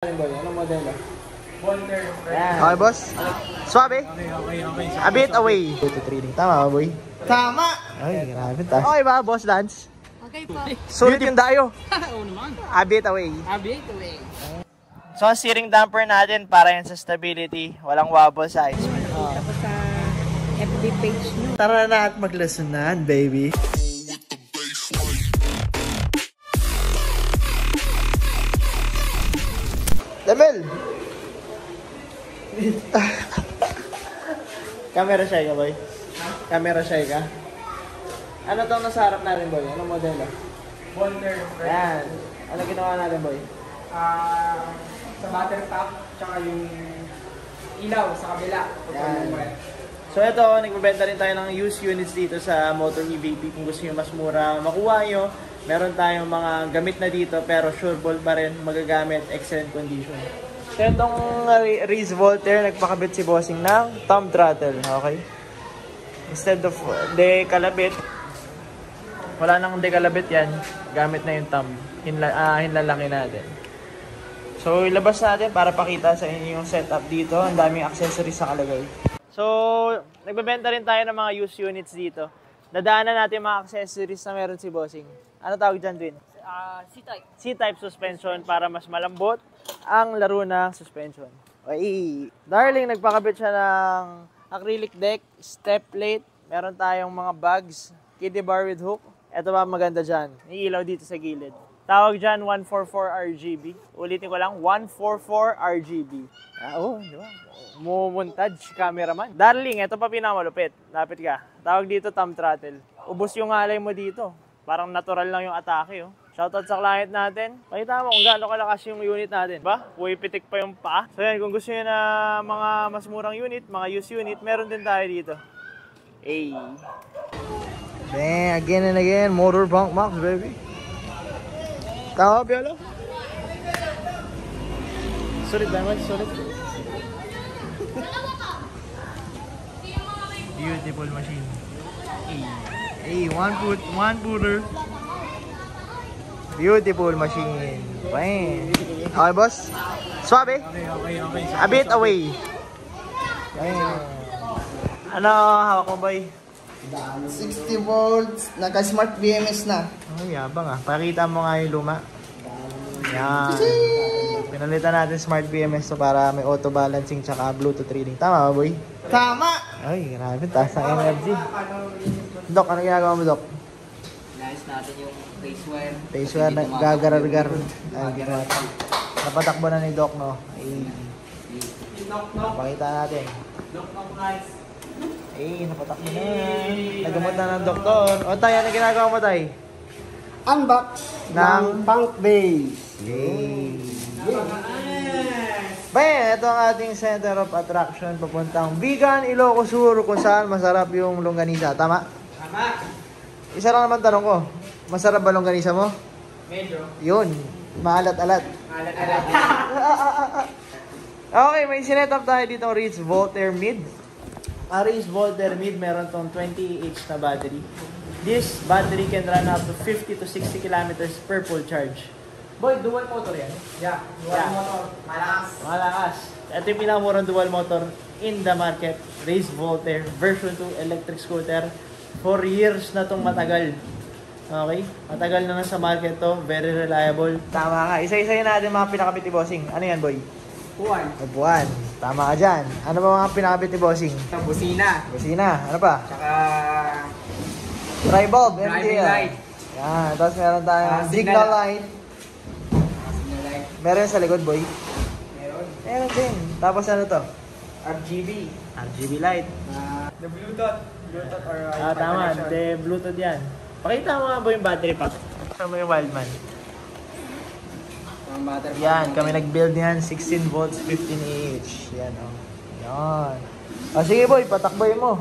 Anong modelo? Volter. Okay, boss? Swabe? Okay. A bit away. Ito trading. Tama ba, boy? Tama! Ay, grabe. Okay ba, boss Lance? Okay po. Sulit yung dayo. Oo naman. A bit away. Update away. So, ang steering damper natin para yan sa stability. Walang wobble sa ice. Tapos sa FB page nyo. Tara na at maglesonan, baby. Demel! Camera shy ka, boy? Camera shy ka? Ano tong nasa harap natin, boy? Anong modelo? Volter. Yan. Ano ginawa natin, boy? Sa battery pack, tsaka yung ilaw sa kabila. Yan. So ito, nagbebenta rin tayo ng used units dito sa Motor EVP. Kung gusto nyo mas mura makuha nyo, meron tayong mga gamit na dito pero sureball pa rin, magagamit, excellent condition. So itong Reese Volter, nagpakabit si Bossing ng thumb throttle, okay? Instead of dekalabit, wala nang dekalabit yan, gamit na yung thumb, hinlalaki natin. So ilabas natin para pakita sa inyo yung setup dito, ang daming accessories sa kalagay. So, nagbebenta rin tayo ng mga used units dito. Dadaanan natin mga accessories na meron si Bossing. Ano tawag dyan, Twin? C-type. C-type suspension para mas malambot ang laro ng suspension. Okay. Darling, nagpakabit siya ng acrylic deck, step plate. Meron tayong mga bags, kiddie bar with hook. Ito ba maganda dyan? May ilaw dito sa gilid. Tawag dyan 144 RGB. Ulitin ko lang, 144 RGB. Di ba? Mumontage cameraman. Darling, ito pa pinakamalupit. Lapit ka. Tawag dito thumb throttle. Ubus yung alay mo dito. Parang natural lang yung atake. Oh. Shoutout sa client natin. Pakita mo kung gaano kalakas yung unit natin. Ba? Puwipitik pa yung paa. So yan, kung gusto nyo na mga mas murang unit, mga used unit, meron din tayo dito. Hey. Bang, again and again, motor bunk max, baby. Tama, Biolo? Sulit ba? Sulit. Beautiful machine. Hey, one footer. Beautiful machine. Bang. Okay, boss? Swabe? Okay. A bit away. Bang. Ano hawak mo, boy? 60 volts, naka-smart BMS na. Oh, yabang ah. Pakita mo nga yung luma. Yan. Pinalitan natin smart BMS to para may auto balancing tsaka Bluetooth reading. Tama ba, boy? Tama! Ay, grabe. Taas ng energy. Dok, ano ginagawa mo, Dok? Nice natin yung face wire. Face wire, gagarar-gar. Napatakbo na ni Doc, no? Ay. Pakita natin. Ay, napatakbo na. Nagamot na ng doktor. O, Tay, ano ginagawa mo, Tay? Unbox ng punk base. Yay! Bayan, ito ang ating center of attraction papuntang Bigan, Ilocos Sur, kung saan masarap yung longganisa. Tama? Tama. Isa lang naman tanong ko. Masarap ba longganisa mo? Medyo. Yun. Maalat-alat. Alat-alat. Okay, may sinet-up tayo dito ng Reese Volter Mid. Ang Reese Volter Mid, meron tong 20Ah na battery. This battery can run up to 50 to 60 kilometers per full charge. Boy, dual motor yan? Yeah, dual motor. Malakas. Ito yung pinakamurang dual motor in the market. Reese Volter version 2 electric scooter. 4 years na tong matagal. Okay? Matagal na sa market to. Very reliable. Tama ka. Isa-isayin natin mga pinakabit ni Bossing. Ano yan, boy? Upuan. Tama ka dyan. Ano ba mga pinakabit ni Bossing? Busina. Busina. Ano pa? Tsaka Tri-bulb. driving light. Yan. Tapos meron tayong signal light. Signal light. Meron sa likod, boy. Meron. Meron din. Tapos ano to? RGB. RGB light. The Bluetooth. Bluetooth or Tama. De Bluetooth yan. Pakita mo nga ba yung battery pack? Saan mo yung Wildman? Yan, kami nag-build yan. 16 volts, 15Ah. Yan, o. Yan. O, sige boy, patakboy mo.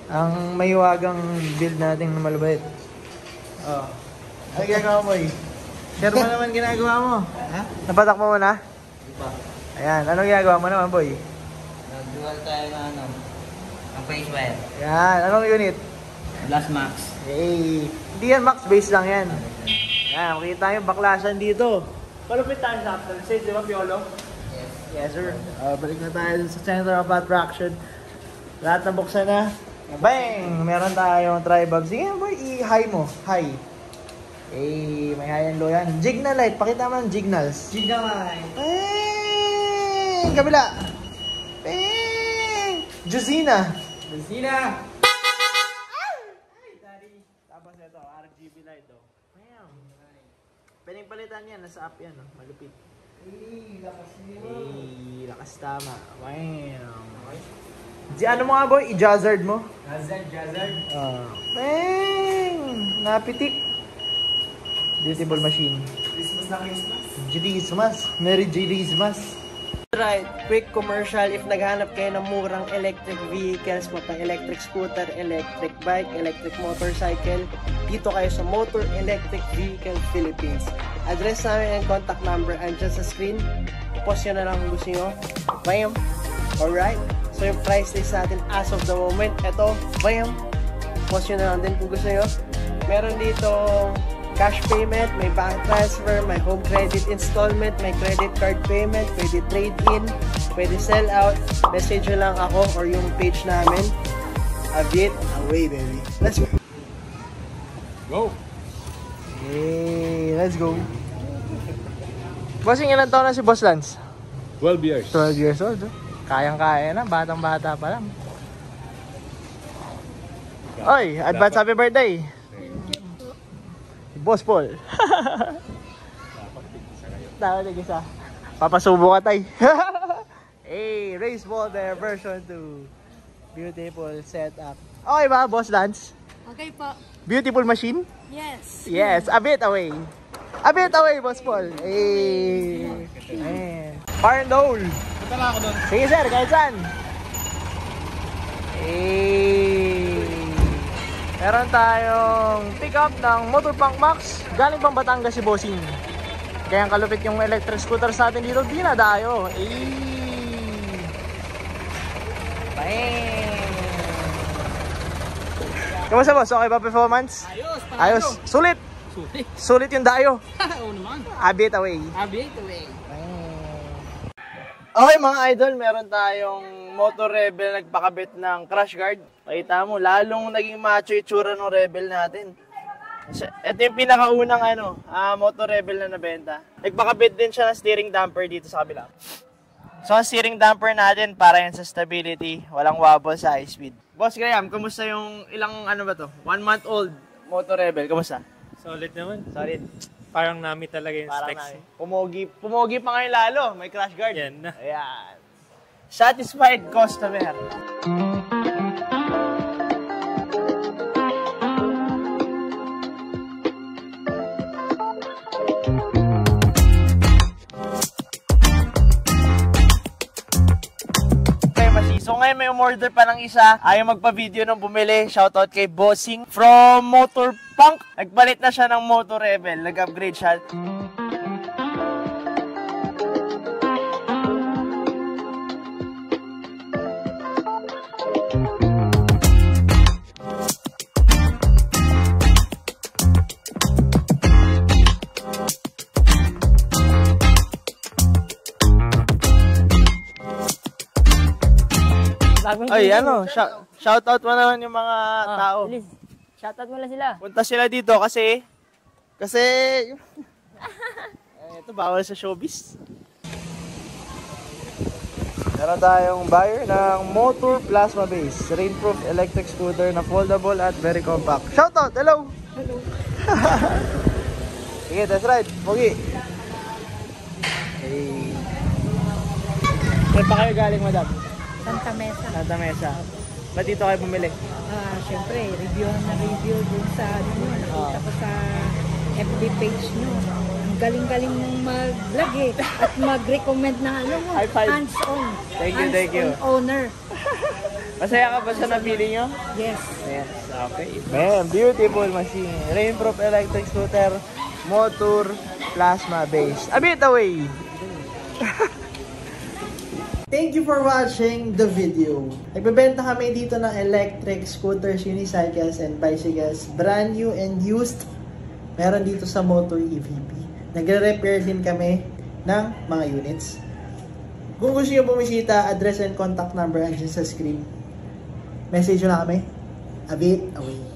Ang mahiwagang build natin na malabait. O. Ano ginagawa mo, boy? Share mo naman ginagawa mo. Ha? Napatakbo mo na? Ayan, anong ginagawa mo naman, boy? Nag-dual tayo na ang face wire. Yan, anong unit? Blast Max. Hey, hindi yan max base lang yan. Yan, makita yung baklasan dito. Palupit tayo sa after sales, di ba, Piolo? Yes. Yes, sir. Balik na tayo sa center of attraction. Lahat na buksan na. Bang! Meron tayong tri-bag. Sige, boy, i-high mo. High. May high and low yan. Jig na light. Pakita mo ng jignals. Giga light. Bang! Kabila. Bang! Josina. Benzina. Tapos ito, RGB light, oh. Bam! Pwedeng palitan yan. Nasa app yan, oh. Malupit. Lakas tama. Bam! Ano mo nga, boy? I-jazzard mo. Hazard. Bang! Napitik. Beautiful machine. Christmas na Christmas. Christmas. Merry Christmas. Right, quick commercial. If naghanap kayo ng murang electric vehicles, mapang electric scooter, electric bike, electric motorcycle, dito kayo sa Motor Electric Vehicle Philippines. Address namin and contact number andyan sa screen. Post nyo na lang kung gusto nyo. Bam! Alright. So yung price list natin as of the moment, eto, bam! Post nyo na lang din kung gusto nyo. Meron dito cash payment, may bank transfer, may home credit installment, may credit card payment, pwede trade-in, pwede sell out. Message nyo lang ako or yung page namin. A bit away, baby. Let's go! Go! Hey, let's go! Bossing, ilan taon na si Boss Lance? 12 years. 12 years old. Oh. Kayang-kaya na, batang-bata pa lang. Oy, advance happy birthday! Boss Paul. Dapat isa. Papasubo ka, tay. Hey, race molder version 2. Beautiful setup. Okay ba, Boss Lance? Okay po. Beautiful machine? Yes. Yes, a bit away. A bit away, Boss Paul. Hey. Man. Fire and hole. Punta lang ako doon. Sige, sir, kahit saan. Hey. Meron tayong pick-up ng Motorpunk Max. Galing pang Batangas si Bossing. Kaya ang kalupit yung electric scooters natin dito, di na dayo. Bang! Kamusta, boss? Okay ba performance? Ayos. Ayos. Sulit. Sulit yung dayo. Oo naman. A bit away. Abit away. Okay mga idol, meron tayong Motor Rebel nagpakabit ng crash guard. Pakita mo, lalong naging macho itsura ng Rebel natin. Ito yung pinakaunang Motor Rebel na nabenta. Nagpakabit din siya ng steering damper dito sa kabila. So ang steering damper natin para yan sa stability, walang wobble sa high speed. Boss Graham, kamusta yung ilang 1 month old Motor Rebel? Kamusta? Solid naman. Solid. Parang nami talaga yung Parang specs. Pumogi pa ngayon lalo. May crash guard. Yan na. Ayan. Satisfied customer. So ngayon may umorder pa ng isa, ayaw magpa-video nung bumili. Shoutout kay Bossing from Motorpunk. Nagpalit na siya ng Motor Rebel, nag-upgrade siya. Ay, shoutout mo naman yung mga tao. Please, shoutout mo lang sila. Punta sila dito kasi ito bawal sa showbiz. Meron tayong buyer ng Motor Plasma Base, rainproof electric scooter na foldable at very compact. Shoutout! Hello! Hello! Sige, that's right. Pogi! Hey! Saan pa kayo galing, madam? Santa Mesa. Santa Mesa. Ba't dito kayo bumili? Siyempre, review dun sa nakita ko sa FB page nyo. Ang galing-galing mong mag-vlog at mag-recommend na High five. hands-on. Thank you. Hands-on owner. Masaya ka ba sa napili nyo? Yes. Yes, okay. Man, beautiful machine. Rainproof electric scooter, Motor Plasma Base. A bit away! Thank you for watching the video. Nagbebenta kami dito ng electric scooters, unicycles, and bicycles. Brand new and used. Meron dito sa Motor EVP. Nagre-repair din kami ng mga units. Kung gusto nyo bumisita, address and contact number andyan sa screen. Message nyo na kami. A bit away.